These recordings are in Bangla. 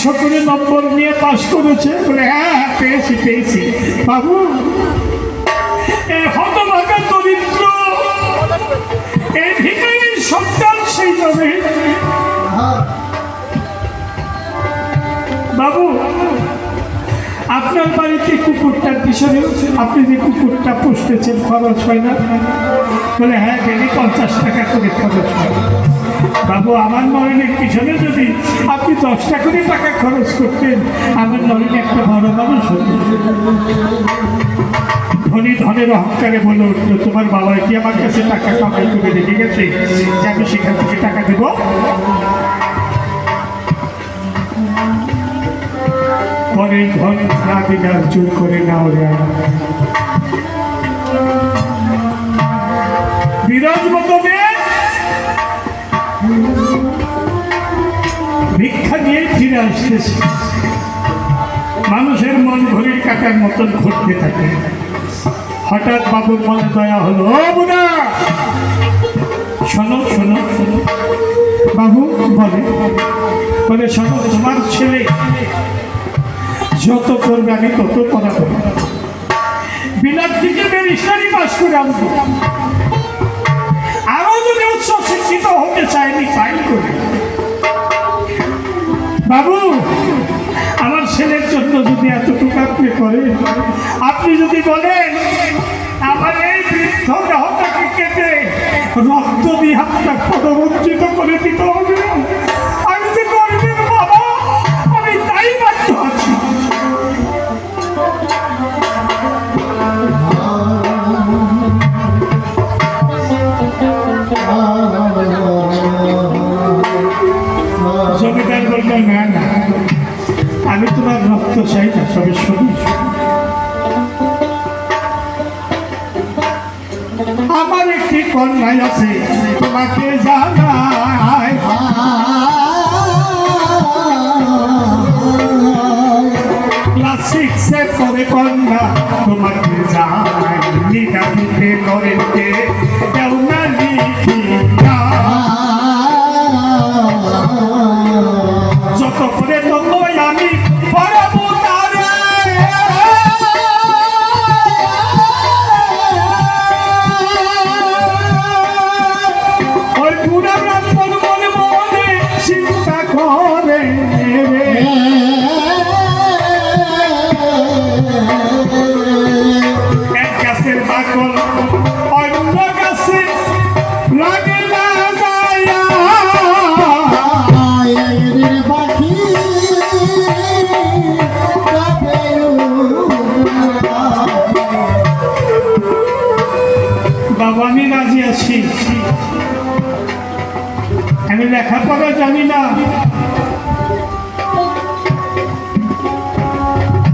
সকলে নম্বর নিয়ে পাশ করেছে বলে হ্যাঁ পেয়েছি পেয়েছি। বাবু এই হতভাগা দরিদ্র এই ভিখারির সন্তান সেই যাবে। বাবু আপনার বাড়িতে কুকুরটার পিছনে আপনি যে কুকুরটা পুষতেছেন খরচ হয় না? বলে হ্যাঁ ডেলি 50 টাকা করে খরচ হয়। বাবু আমার নয়নের পিছনে যদি আপনি 10 টাকা খরচ করতেন আমার নয়ন একটা বড় মানুষ হতো। ধনী ধনের অহংকারে বলে উঠলো তোমার বাবা কি আমার কাছে টাকা কামাই করে রেখে গেছে যে আমি সেখান থেকে টাকা দেব? পরে ধন না দিলে জোর করে নাও বিরাজ মতো ভিক্ষা নিয়ে ফিরে আসতেছে। মানুষের মন ঘড়ির কাটার মতন ঘটতে থাকে। হঠাৎ বাবুর মনে দয়া হলো, ও বুড়া শোনো শোনো শোনো। বাবু বলে শোনো তোমার ছেলে যত করবে আমি তত পড়াবো। বিলাত থেকে ব্যারিস্টারি পাস করে আনবো। আরো যদি উচ্চ শিক্ষিত হতে চাইনি ফাইল করে। বাবু আমার ছেলের জন্য যদি এতটুকু আপনি করেন, আপনি যদি বলেন আমার এই বৃদ্ধ দেহটাকে কেটে রক্ত দিয়ে আপনার পদবঞ্চিত করে দিতে হবে, আমি যে করবেন বাবা আমি তাই বাধ্য আছি। জমিদার বললেন না না আমি তোমার রক্ত চাই না, সবে শুনি আমার একটি কন্যা আছে তোমাকে জানাই। ক্লাস 6-এ পড়ে কন্যা তোমাকে জানাই। নিদানিতে করেতে কেউ না লিখিয়া যত করে ততই আমি পড়াবো তারে। ওই বুড়া ব্রাহ্মণ মনে মনে চিন্তা করে এক গাছের বাকল অন্য গাছে লাগে না যায়। বাবা আমি রাজি আছি, আমি লেখাপড়া জানি না,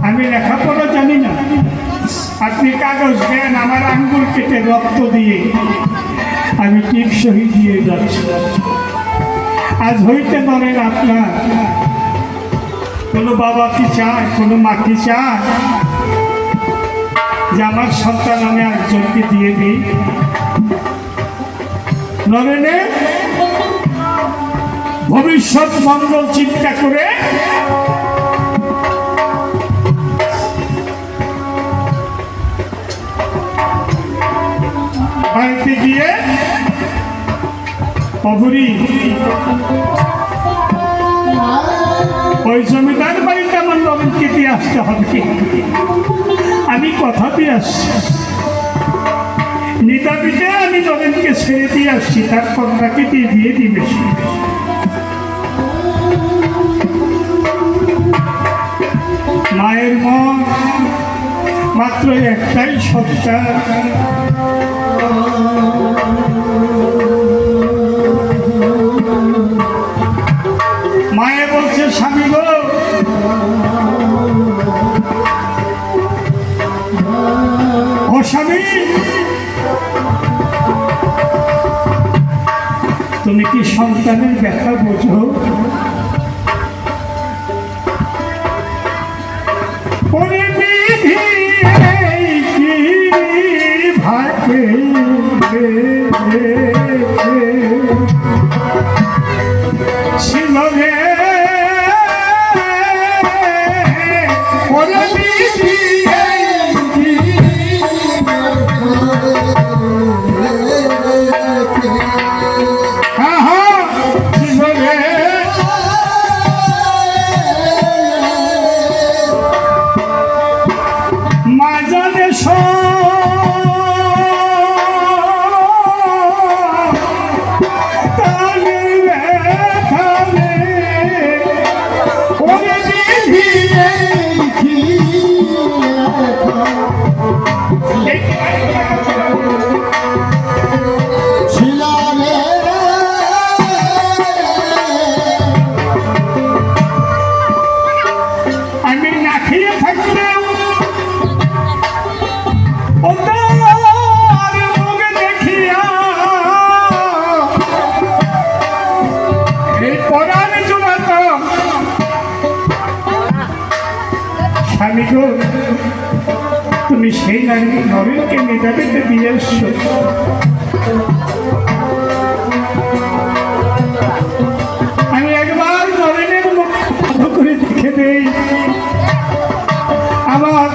আমি লেখাপড়া জানি না, আপনি কাগজ দেন আমার আঙ্গুল কেটে রক্ত দিয়ে আমি টিপ সহি দিয়ে যাচ্ছি। আজ হইতে পারেন আপনার কোনো বাবা কি চায়, কোনো মা কি চায় যে আমার সন্তান আমি একজনকে দিয়ে দিই? নরেনে ভবিষ্যৎ মঙ্গল চিন্তা করে বাড়িতে গিয়ে অবরি ওই জমিদার বাড়িতে আমার নবীনকে দিয়ে আসতে হবে। আমি কথা দিয়ে আসছি নিতাবিতে আমি নবীনকে ছেড়ে দিয়ে আসছি, তার কন্যাকে দিয়ে দিবে। মায়ের মন মাত্র একটাই সত্তা, মায়ে বলছে স্বামী গো ও স্বামী তুমি কি সন্তানের ব্যথা বোঝো? ভাগে ছিল রে স্বামী গো, তুমি সেই নারী নরেনকে মেধাবীতে দিয়ে এসছো। আমি একবার নরেনের মুখ ভালো করে দেখে দেই, আমার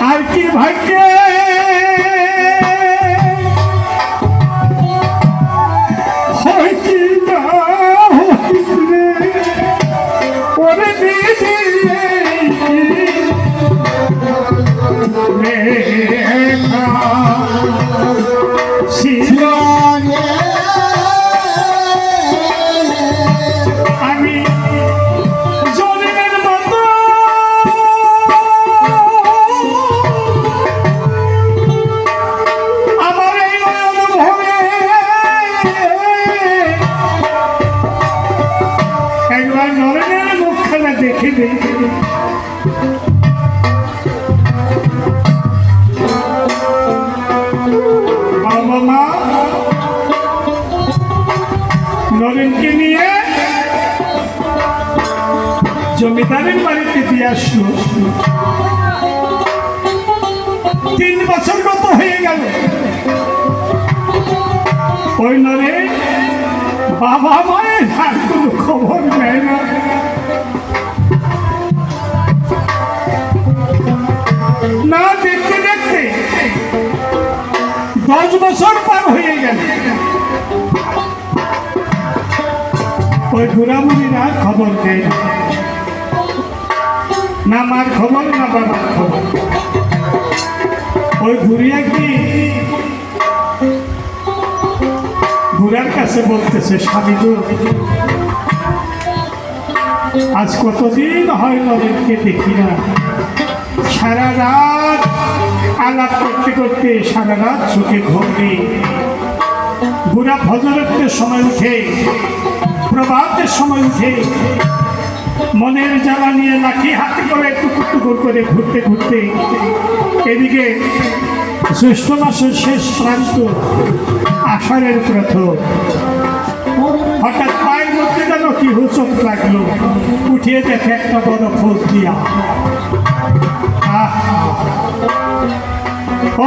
আর কি ভাগ্যে হয় কি না ওরে দিদি আমি জলের মতো আমার এই অনুভবে একবার নরেনের মুখখানা দেখে দেখে বাবা মা নরেনকে নিয়ে জমিদারের বাড়িতে দিয়ে আসলো। 3 বছর গত হয়ে গেল। ওই নরেন বাবা মায়ের আর কোনো খবর নেয় না। না দেখতে দেখতে 10 বছর পার হয়ে গেল। ওই বুড়াবুড়িরা খবর দেয় না, মার খবর না বাবার খবর। ওই বুড়িয়া কি বুড়ার কাছে বলতেছে, স্বামী গো, আজ কতদিন হয় নরেনকে দেখি না। সারা রাত আলাপ করতে করতে সারা রাত চোখে ঘুম নেই। বুড়া ফজরের সময় উঠে, প্রভাতের সময় উঠে মনের জ্বালা নিয়ে লাঠি হাতে করে টুকুর টুকুর করে ঘুরতে ঘুরতে এদিকে জ্যৈষ্ঠ মাসের শেষ প্রান্ত, আষাঢ়ের প্রথম, হঠাৎ পায়ের মধ্যে যেন কি হুচক লাগলো। উঠিয়ে দেখে একটা বড় খোঁজ দিয়া।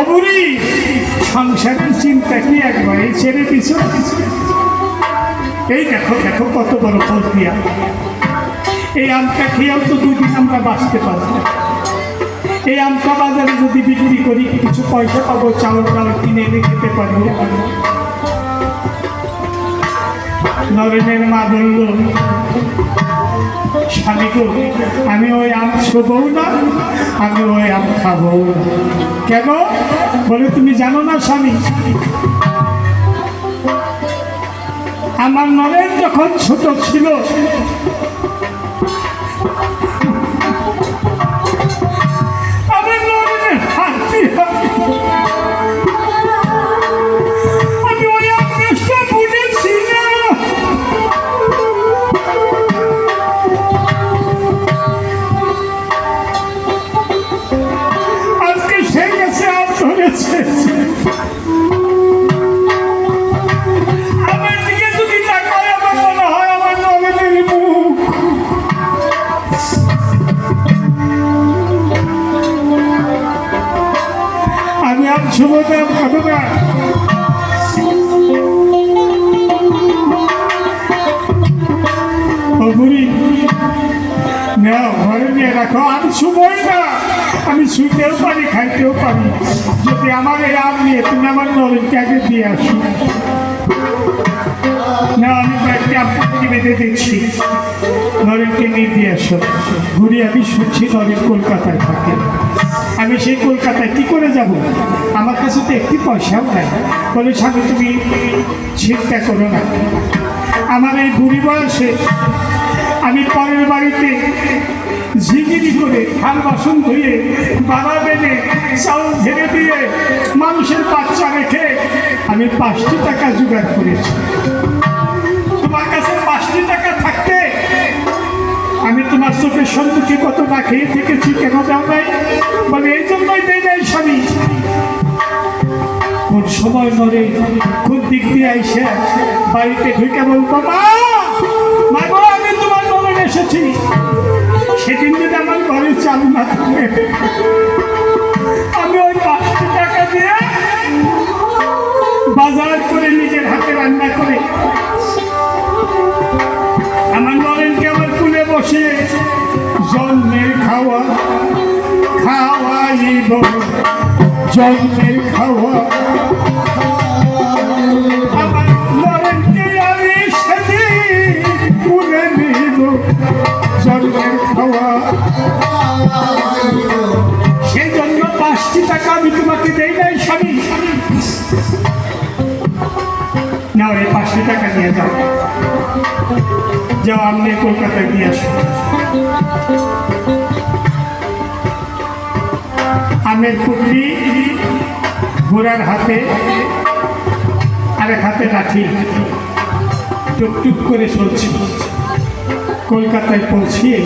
অবুরি সংসারের চিন্তা কি একবারে ছেড়ে দিছ? এই দেখো দেখো কত বড় ফল দিয়া। এই আমটা খেয়েও তো 2 দিন আমরা বাঁচতে পারবো। এই আমটা বাজারে যদি বিক্রি করি কিছু পয়সা পাবো, চাউল ডাল কিনে এনে খেতে পারবো। নরেনের মা বলল, স্বামী গো, আমি ওই আম ছোবও না, আমি ওই আম খাবো না। কেন? বলে তুমি জানো না স্বামী, আমার নরেন যখন ছোট ছিল আমার নরেনের হাত দিয়ে আমি ওই আমটা বুঝেছি না। আজকে সে গেছে আম ধরেছে। শুভদাম ঘটনা বুড়ি নাও ঘরে নিয়ে রাখো। আমি শুভই না, আমি শুতেও পারি, খাইতেও পারি। যদি আমার এই আম নিয়ে তুমি আমার নরেনকে আগে দিয়ে আসো না, আমি কয়েকটি আপনাকে বেঁধে দিচ্ছি, নরেনকে নিয়ে দিয়ে আসো। ঘুরি আমি শুনছি নরেন কলকাতায় থাকে। আমি সেই কলকাতায় কি করে যাব? আমার কাছে তো একটি পয়সাও নাই। বলে স্বামী তুমি চিন্তা করো না, আমার এই বুড়ি বয়সে আমি পরের বাড়িতে ঝিঙিরি করে থাল বাসন ধুয়ে বাড়া বেঁধে চাউল ঝেড়ে দিয়ে মানুষের বাচ্চা রেখে আমি 5টি টাকা জোগাড় করেছি। তোমার কাছে 5টি টাকা থাকতে আমি তোমার চোখের সম্মুখে কত না খেয়ে থেকেছি, কেন দাও নাই? বলে এই জন্যই দেয় নাই স্বামী। কোন সময় নরে কোন দিক দিয়ে আইসে বাড়িতে ঢুকে বলবো, মা মা গো, আমি তোমার নরেন এসেছি। সেদিন বলছে জন্মের খাওয়া খাওয়াইব, জন্মের খাওয়া আমার নরেনকে আমি সেদিন পুরে নিব, জন্মের খাওয়া। সেই জন্য 5টি টাকা আমি তোমাকে দেই নাই স্বামী, না ওই 5টি টাকা নিয়ে যাও, যাও আপনি কলকাতায় দিয়ে আসুন। আমের পুটলি ঘোড়ার হাতে, আরেক হাতে লাঠি, টুকটুক করে চলছে। কলকাতায় পৌঁছিয়ে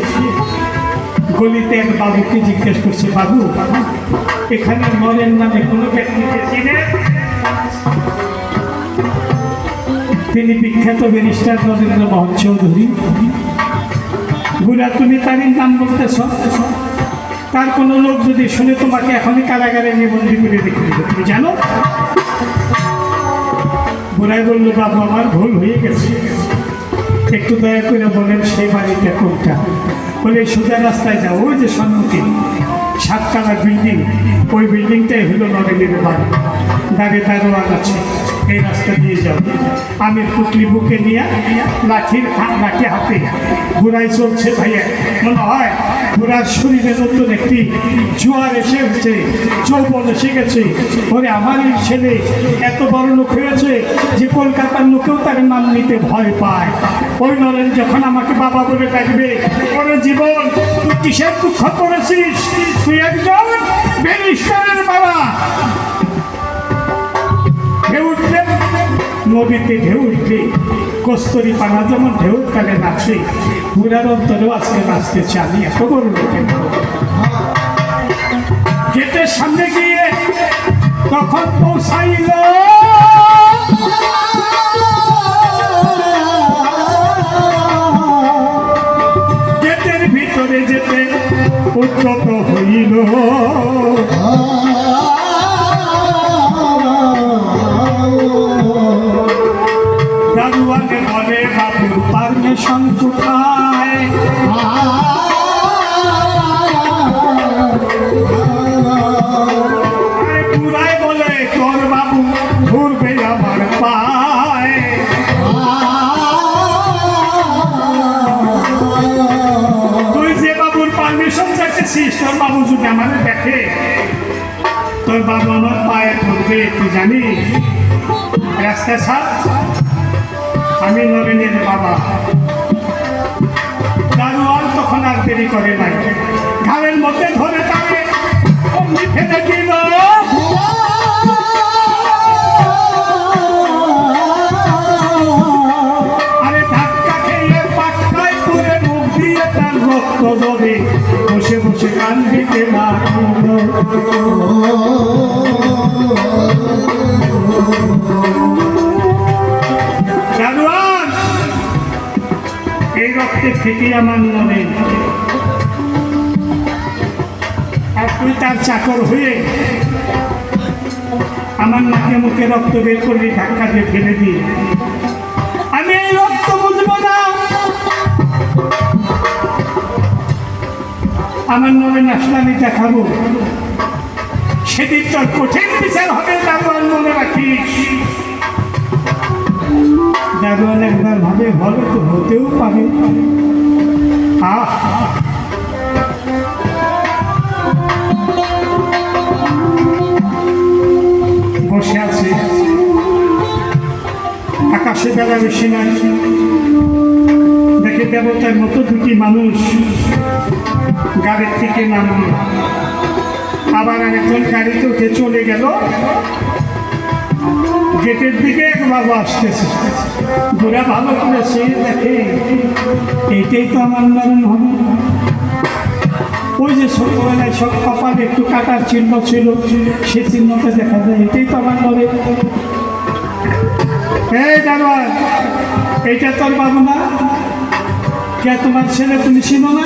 গলিতে এক বাবুকে জিজ্ঞেস করছে, বাবু এখানে নরেন নামে কোনো ব্যক্তিকে চিনে? তিনি বিখ্যাত ব্যারিস্টার নরেন্দ্র মোহন চৌধুরী। বুড়া তুমি তারই নাম বলতেছ? তার কোনো লোক যদি শুনে তোমাকে এখনই কারাগারে নিয়ে বন্দি করে রেখে দিবে, তুমি জানো? বুড়াই বলল, বাবু আমার ভুল হয়ে গেছে, একটু দয়া করে বলেন সেই বাড়িটা কোনটা? বলে সোজা রাস্তায় যাও, ওই যে সম্মুখে 7তলা বিল্ডিং, ওই বিল্ডিংটাই হলো নরেনের বাড়ি, দারোয়ান আছে, এই রাস্তা দিয়ে যাও। আমি পুটলি বুকে নিয়ে লাঠি হাতে ঘুরাই চলছে। ভাইয়া মনে হয় ঘোড়ার শরীরে নতুন একটি জোয়ার এসে গেছে, যৌবন এসে গেছে। ওরে আমার এই ছেলে এত বড় লোক হয়েছে যে কলকাতার লোকেও তার নাম নিতে ভয় পায়। ওই নরেন যখন আমাকে বাবা বলে ডাকবে, ওরে জীবন তুই কিসের দুঃখ করেছিস? তুই একজন ব্যারিস্টারের বাবা। ঢেউ উঠলে নদীতে, ঢেউ উঠলে কস্তুরী পানা যেমন ঢেউ কালে নাচে, বুড়ার অন্তরেও আজকে নাচতেছে। আমি এত বড় লোকের গেটের সামনে গিয়ে তখন পৌঁছাইল গেটের ভিতরে যেতে উদ্যত হইল। দারোয়ানে বলে, বাবুর পারমিশন কোথায়? বুড়াই বলে, তোর বাবু ঘুরবে আমার পায়। তুই যে বাবুর পারমিশন চাইতেছিস, তোর বাবু যদি আমাদের দেখে, তোর বাবু আমার পায়ে ধরবে। তুই জানিস রাস্তা ছাড়, আমি নরেনের বাবা। দারোয়ান তখন আর দেরি করে নাই, ঘাড়ের মধ্যে ধরে তাকে অমনি ফেলে দিল। আরে ধাক্কা খেয়ে পাক্কায় পুরে মুখ দিয়ে তার রক্ত জবে, বসে বসে কান্দিতে লাগল। দারোয়ান, এই রক্তের থেকে আমার মনে, আর তুই তার চাকর হয়ে আমার নাকে মুখে রক্ত বের করলি, ধাক্কা দিয়ে ফেলে দিই। আমি এই রক্ত বুঝবো না, আমার নরেন আসলে আমি দেখাবো, সেদিন তোর কঠিন বিচার হবে। দারোয়ান মনে রাখিস। দারোয়ান একবার ভাবে, ভালো তো হতেও পারে। বসে আছে, আকাশে বেলা বেশি নাই, দেখে দেবতার মতো দুটি মানুষ গাড়ির থেকে নামল, আবার আরেকজন গাড়িতে উঠে চলে গেল। গেটের দিকে এক বাবু আসতেছে, ঘোরা ভালো করে সে দেখে এইটাই তো আমার নরেন হবে। ওই যে ছোটবেলায় সব কপালে একটু কাটার চিহ্ন ছিল, সে চিহ্নটা দেখা যায়, এটাই তো আমার নরেন। এই দারোয়ান, এইটা তোর বাবু না? কে তোমার ছেলে, তুমি চিনো না?